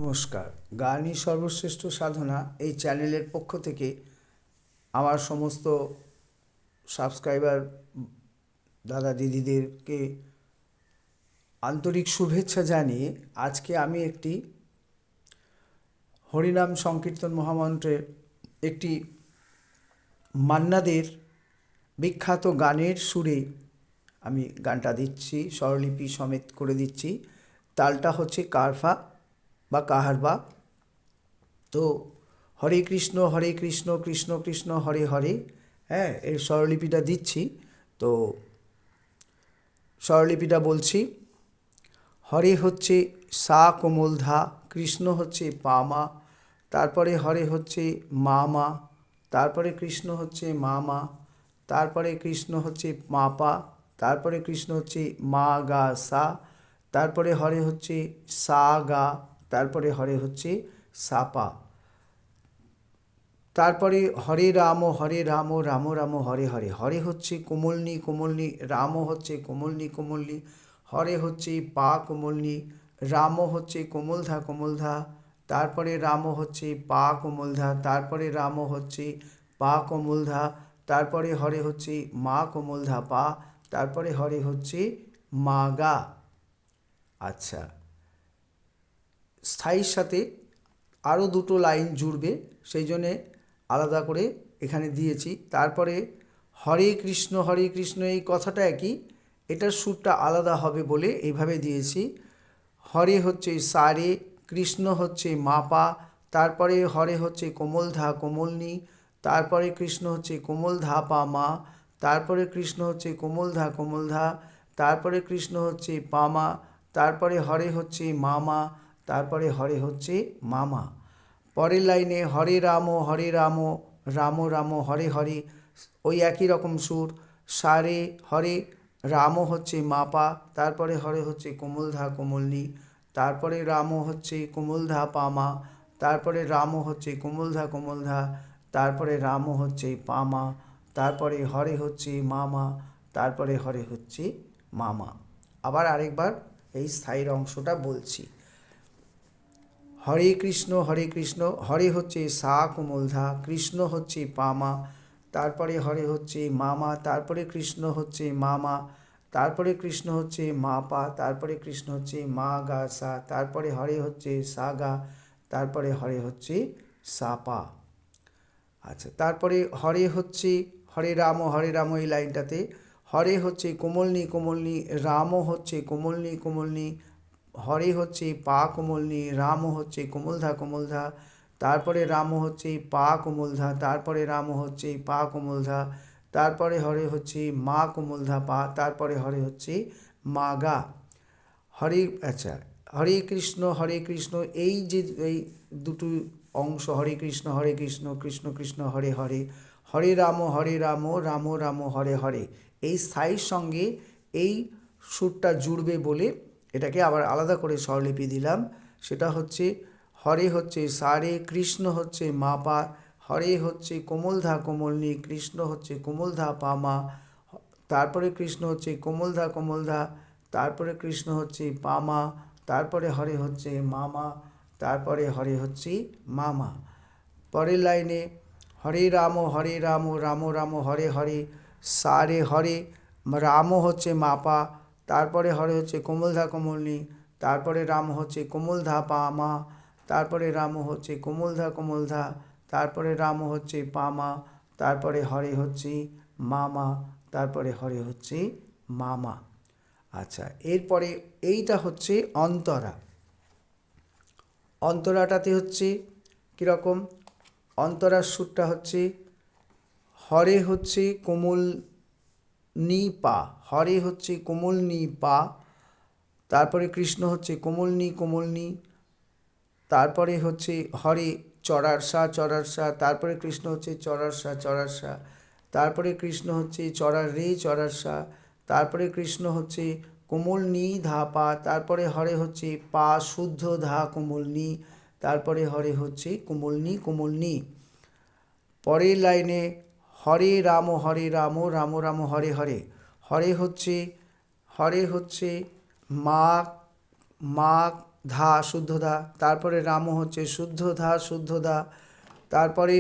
নমস্কার। গানই সর্বশ্রেষ্ঠ সাধনা এই চ্যানেলের পক্ষ থেকে আমার সমস্ত সাবস্ক্রাইবার দাদা দিদিদেরকে আন্তরিক শুভেচ্ছা জানিয়ে আজকে আমি একটি হরিনাম সংকীর্তন মহামন্ত্রের একটি মান্নাদের বিখ্যাত গানের সুরে আমি গানটা দিচ্ছি, স্বরলিপি সমেত করে দিচ্ছি। তালটা হচ্ছে কারফা বা কাহারবা। তো হরে কৃষ্ণ কৃষ্ণ কৃষ্ণ হরে হরে, হ্যাঁ, এর স্বরলিপিটা দিচ্ছি। তো স্বরলিপিটা বলছি। হরে হচ্ছে সা কোমল ধা, কৃষ্ণ হচ্ছে পামা, তারপরে হরে হচ্ছে মামা, তারপরে কৃষ্ণ হচ্ছে মামা, তারপরে কৃষ্ণ হচ্ছে মাপা, তারপরে কৃষ্ণ হচ্ছে মা গা সা, তারপরে হরে হচ্ছে সা গা, তারপরে হরে হচ্ছে সাপা, তারপরে হরে রাম রাম রাম হরে হরে। হরে হচ্ছে কোমলনি কোমলনি, রাম হচ্ছে কোমলনি কোমলনি, হরে হচ্ছে পা কোমলনি, রাম হচ্ছে কোমলধা, তারপরে রাম হচ্ছে পা কোমলধা, তারপরে রাম হচ্ছে পা কোমলধা, তারপরে হরে হচ্ছে মা কোমলধা পা, তারপরে হরে হচ্ছে মা গা। আচ্ছা, স্থায়ীর সাথে আরও দুটো লাইন জুড়বে, সেই জন্যে আলাদা করে এখানে দিয়েছি। তারপরে হরে কৃষ্ণ এই কথাটা একই, এটার সুরটা আলাদা হবে বলে এইভাবে দিয়েছি। হরে হচ্ছে সারে, কৃষ্ণ হচ্ছে মাপা, তারপরে হরে হচ্ছে কোমলধা কোমলনি, তারপরে কৃষ্ণ হচ্ছে কোমলধা পা মা, তারপরে কৃষ্ণ হচ্ছে কোমলধা, তারপরে কৃষ্ণ হচ্ছে পামা, তারপরে হরে হচ্ছে মামা, তারপরে হরে হচ্ছে মামা। পরের লাইনে হরে রাম রাম রাম হরে হরে, ওই একই রকম সুর। সারে হরে, রাম হচ্ছে মাপা, তারপরে হরে হচ্ছে কোমলধা কোমলনি, তারপরে রাম হচ্ছে কোমলধা পামা, তারপরে রাম হচ্ছে কোমলধা, তারপরে রাম হচ্ছে পামা, তারপরে হরে হচ্ছে মামা, তারপরে হরে হচ্ছে মামা। আবার আরেকবার এই স্থায়ীর অংশটা বলছি। হরে কৃষ্ণ হরে হচ্ছে সা কোমলধা, কৃষ্ণ হচ্ছে পামা, তারপরে হরে হচ্ছে মামা, তারপরে কৃষ্ণ হচ্ছে মামা, তারপরে কৃষ্ণ হচ্ছে মাপা, তারপরে কৃষ্ণ হচ্ছে মা গা সা, তারপরে হরে হচ্ছে সা গা, তারপরে হরে হচ্ছে সাপা। আচ্ছা, তারপরে হরে হচ্ছে হরে রাম এই লাইনটাতে হরে হচ্ছে কোমলনি, রাম হচ্ছে কোমলনি, হরে হচ্ছে পা কোমলনি, রাম হচ্ছে কোমলধা, তারপরে রাম হচ্ছে পা কোমলধা, তারপরে রাম হচ্ছে পা কোমলধা, তারপরে হরে হচ্ছে মা কোমলধা পা, তারপরে হরে হচ্ছে মা গা। হরে, আচ্ছা, হরে কৃষ্ণ এই যে এই দুটো অংশ, হরে কৃষ্ণ কৃষ্ণ কৃষ্ণ হরে হরে, হরে রাম রাম রাম হরে হরে, এই স্থায়ীর সঙ্গে এই সুরটা জুড়বে বলে এটাকে আবার আলাদা করে স্বরলিপি দিলাম। সেটা হচ্ছে হরে হচ্ছে সারে, কৃষ্ণ হচ্ছে মাপা, হরে হচ্ছে কোমলধা কোমলনি, কৃষ্ণ হচ্ছে কোমলধা পামা, তারপরে কৃষ্ণ হচ্ছে কোমলধা, তারপরে কৃষ্ণ হচ্ছে পামা, তারপরে হরে হচ্ছে মামা, তারপরে হরে হচ্ছে মামা। পরের লাইনে হরে রাম রাম রাম হরে হরে, সারে হরে, রাম হচ্ছে মাপা, তারপরে হরে হচ্ছে কোমলধা কোমলনি, তারপরে রাম হচ্ছে কোমলধা পামা, তারপরে রাম হচ্ছে কোমলধা, তারপরে রাম হচ্ছে পামা, তারপরে হরে হচ্ছে মামা, তারপরে হরে হচ্ছে মামা। আচ্ছা, এরপরে এইটা হচ্ছে অন্তরা। অন্তরাটাতে হচ্ছে কীরকম? অন্তরার সুরটা হচ্ছে হরে হচ্ছে কোমল নি পা, হরে হচ্ছে কোমল নি পা, তারপরে কৃষ্ণ হচ্ছে কোমলনি, তারপরে হচ্ছে হরে চড়ার সা, তারপরে কৃষ্ণ হচ্ছে চড়ার সা, তারপরে কৃষ্ণ হচ্ছে চড়ার রে চড়ার সা, তারপরে কৃষ্ণ হচ্ছে কোমল নি ধা পা, তারপরে হরে হচ্ছে পা শুদ্ধ ধা কোমল নি, তারপরে হরে হচ্ছে কোমল নি। পরের লাইনে হরে রাম রাম রাম হরে হরে, হরে হচ্ছে মা ধা শুদ্ধ ধা, তারপরে রাম হচ্ছে শুদ্ধ ধা শুদ্ধ ধা, তারপরে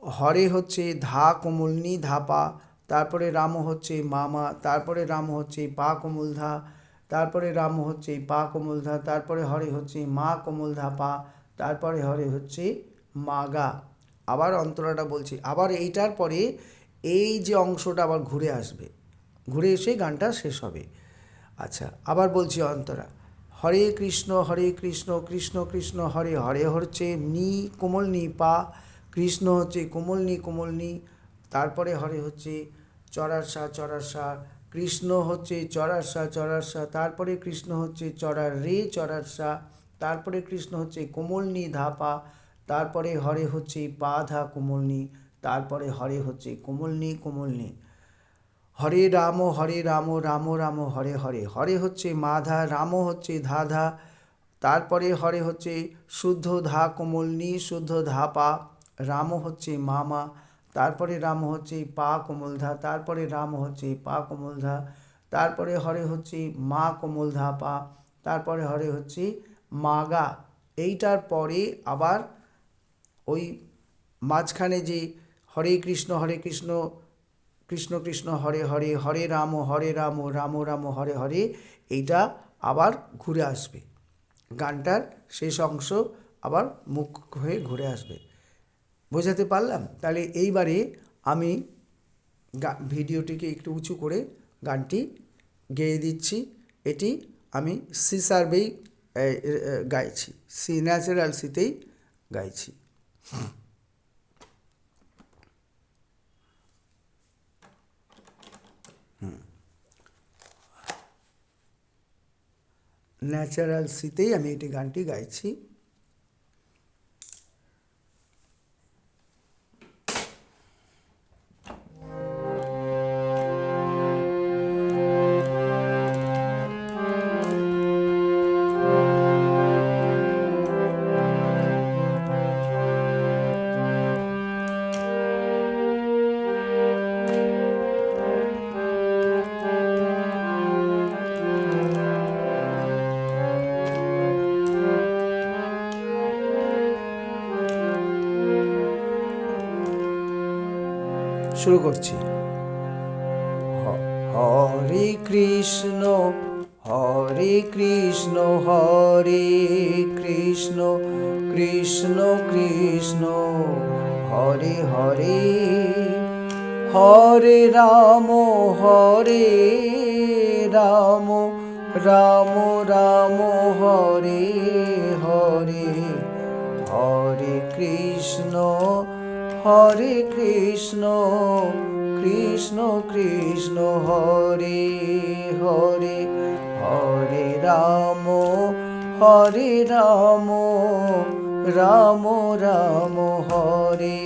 হরে হচ্ছে ধা কোমলনি ধাপা, তারপরে রাম হচ্ছে মামা, তারপরে রাম হচ্ছে পা কোমল ধা, তারপরে রাম হচ্ছে পা কোমল ধা, তারপরে হরে হচ্ছে মা কোমল ধা পা, তারপরে হরে হচ্ছে মাগা। আবার অন্তরাটা বলছি, আবার এইটার পরে এই যে অংশটা আবার ঘুরে আসবে, ঘুরে এসে গানটা শেষ হবে। আচ্ছা, আবার বলছি অন্তরা, হরে কৃষ্ণ কৃষ্ণ কৃষ্ণ হরে, হরে হচ্ছে নি কোমল নি পা, কৃষ্ণ হচ্ছে কোমল নি, তারপরে হরে হচ্ছে চড়ার সা, কৃষ্ণ হচ্ছে চড়ার সা, তারপরে কৃষ্ণ হচ্ছে চড়ার সা, তারপরে কৃষ্ণ হচ্ছে কোমল নি ধা পা, তারপরে হরে হচ্ছে পা ধা কোমল নি, তারপরে হরে হচ্ছে কোমল নি। হরে রাম রাম রাম হরে হরে, হরে হচ্ছে মাধা, রাম হচ্ছে ধাধা, তারপরে হরে হচ্ছে শুদ্ধ ধা কোমলনি শুদ্ধ ধা পা, রাম হচ্ছে মামা, তারপরে রাম হচ্ছে পা কোমল ধা, তারপরে রাম হচ্ছে পা কোমল ধা, তারপরে হরে হচ্ছে মা কোমল ধা পা, তারপরে হরে হচ্ছে মাগা। এইটার পরে আবার ওই মাঝখানে যে হরে কৃষ্ণ কৃষ্ণ কৃষ্ণ হরে হরে, হরে রাম রাম রাম হরে হরে, এইটা আবার ঘুরে আসবে, গানটার শেষ অংশ আবার মুখ হয়ে ঘুরে আসবে। বোঝাতে পারলাম? তাহলে এইবারে আমি ভিডিওটিকে একটু উঁচু করে গানটি গেয়ে দিচ্ছি। এটি আমি সি সার্ভেই গাইছি, সি ন্যাচারাল সিতেই গাইছি। ন্যাচারাল সিতেই আমি এটি গানটি গাইছি। শুরু করছি। হরে কৃষ্ণ কৃষ্ণ কৃষ্ণ কৃষ্ণ হরে হরে, হরে রাম রাম রাম রাম হরে হরে, হরে কৃষ্ণ কৃষ্ণ কৃষ্ণ হরে হরে, হরে রাম রাম রাম হরে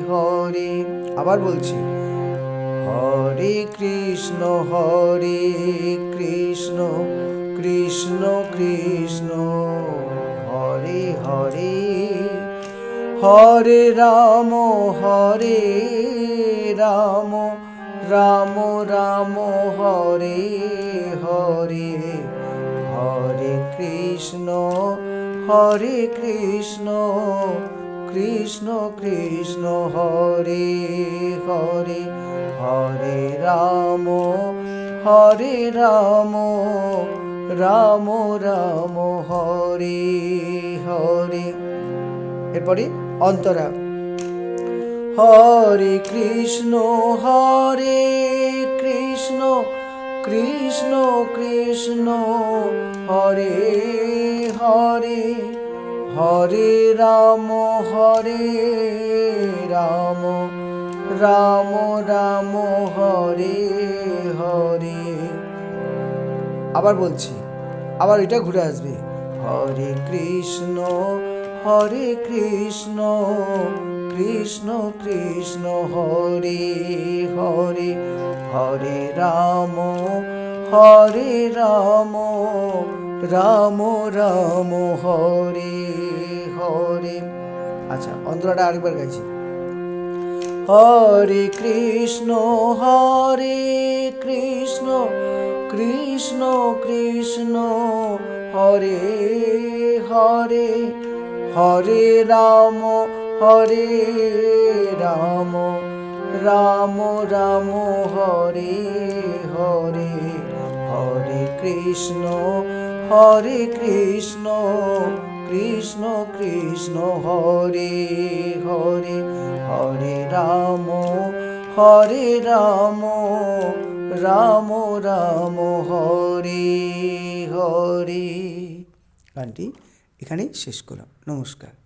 হরে। আবার বলছি, হরে কৃষ্ণ কৃষ্ণ কৃষ্ণ হরে হরে, হরে রাম রাম রাম রাম হরে হরে, হরে কৃষ্ণ কৃষ্ণ কৃষ্ণ হরে হরে, হরে রাম রাম রাম হরে হরে। এরপরে অন্তরা, হরে কৃষ্ণ কৃষ্ণ কৃষ্ণ হরে হরে, হরে রাম রাম রাম রাম হরে হরে। আবার বলছি, আবার এটা ঘুরে আসবে, হরে কৃষ্ণ কৃষ্ণ কৃষ্ণ হরে হরে, হরে রাম রাম রাম হরে হরে। আচ্ছা, অন্তরাটা আরেকবার গাইছি। হরে কৃষ্ণ কৃষ্ণ কৃষ্ণ হরে হরে, হরে রাম রাম রাম হরে হরে, হরে কৃষ্ণ কৃষ্ণ কৃষ্ণ হরে হরে, হরে রাম রাম রাম হরে হরে। গানটি এখানেই শেষ করলাম। নমস্কার।